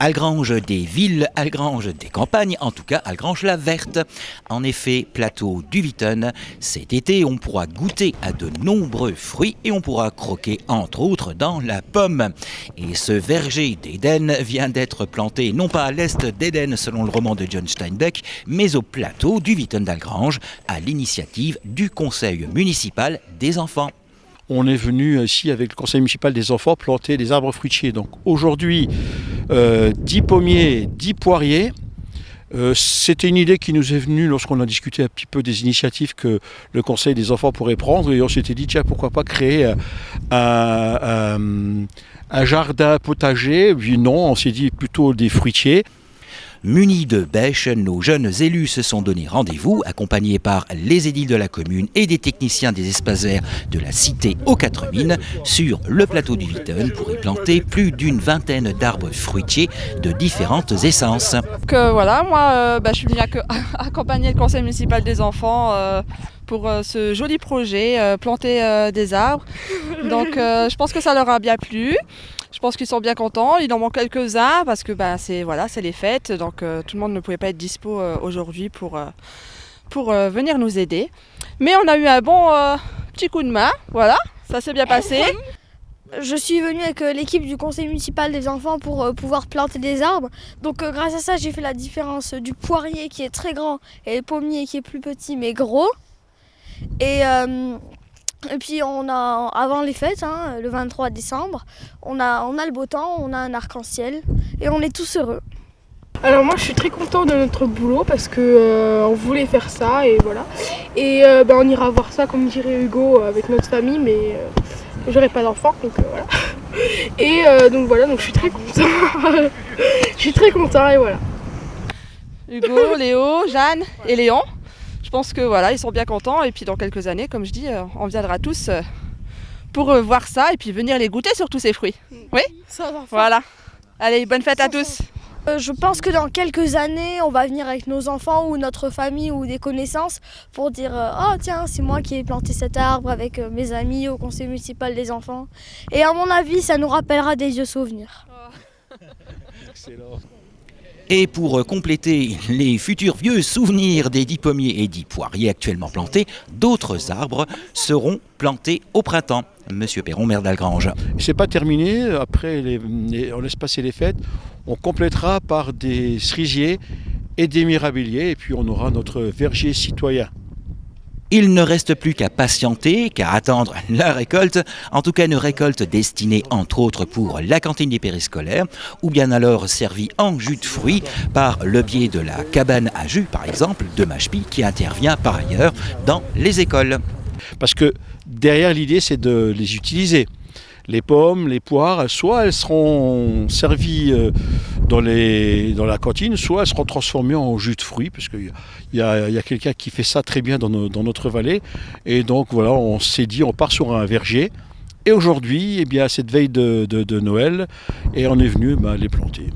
Algrange des villes, Algrange des campagnes, en tout cas Algrange la verte. En effet, plateau du Witten, cet été on pourra goûter à de nombreux fruits et on pourra croquer entre autres dans la pomme. Et ce verger d'Éden vient d'être planté non pas à l'est d'Éden selon le roman de John Steinbeck, mais au plateau du Witten d'Algrange à l'initiative du conseil municipal des enfants. On est venu ici avec le conseil municipal des enfants planter des arbres fruitiers. Donc aujourd'hui, 10 pommiers, 10 poiriers. C'était une idée qui nous est venue lorsqu'on a discuté un petit peu des initiatives que le conseil des enfants pourrait prendre. Et on s'était dit, tiens, pourquoi pas créer un jardin potager. Puis non, on s'est dit plutôt des fruitiers. Munis de bêches, nos jeunes élus se sont donné rendez-vous, accompagnés par les édiles de la commune et des techniciens des espaces verts de la cité aux 4 mines, sur le plateau du Witten pour y planter plus d'une vingtaine d'arbres fruitiers de différentes essences. Voilà, moi je suis venue accompagner le conseil municipal des enfants pour ce joli projet, planter des arbres. Donc je pense que ça leur a bien plu. Je pense qu'ils sont bien contents. Il en manque quelques-uns parce que c'est les fêtes. Donc tout le monde ne pouvait pas être dispo aujourd'hui pour venir nous aider. Mais on a eu un bon petit coup de main. Voilà, ça s'est bien passé. Je suis venue avec l'équipe du conseil municipal des enfants pour pouvoir planter des arbres. Donc grâce à ça, j'ai fait la différence du poirier qui est très grand et le pommier qui est plus petit mais gros. Et puis on a, avant les fêtes, le 23 décembre, on a le beau temps, on a un arc-en-ciel et on est tous heureux. Alors moi je suis très content de notre boulot parce que on voulait faire ça et voilà. Et on ira voir ça comme dirait Hugo avec notre famille, mais j'aurai pas d'enfant donc voilà. Et donc je suis très content. Je suis très content et voilà. Hugo, Léo, Jeanne et Léon. Je pense que ils sont bien contents et puis dans quelques années, comme je dis, on viendra tous pour voir ça et puis venir les goûter sur tous ces fruits. Oui ? Voilà. Allez, bonne fête à tous. Je pense que dans quelques années, on va venir avec nos enfants ou notre famille ou des connaissances pour dire oh tiens, c'est moi qui ai planté cet arbre avec mes amis au conseil municipal des enfants. Et à mon avis, ça nous rappellera des vieux souvenirs. Excellent. Et pour compléter les futurs vieux souvenirs des 10 pommiers et 10 poiriers actuellement plantés, d'autres arbres seront plantés au printemps. Monsieur Perron, maire d'Algrange. C'est pas terminé, après on laisse passer les fêtes, on complétera par des cerisiers et des mirabiliers et puis on aura notre verger citoyen. Il ne reste plus qu'à patienter, qu'à attendre la récolte, en tout cas une récolte destinée entre autres pour la cantine des périscolaires, ou bien alors servie en jus de fruits par le biais de la cabane à jus par exemple de Machepy qui intervient par ailleurs dans les écoles. Parce que derrière l'idée c'est de les utiliser. Les pommes, les poires, soit elles seront servies dans la cantine, soit elles seront transformées en jus de fruits, parce qu'il y a quelqu'un qui fait ça très bien dans notre vallée. Et donc voilà, on s'est dit, on part sur un verger. Et aujourd'hui, cette veille de Noël, et on est venu les planter.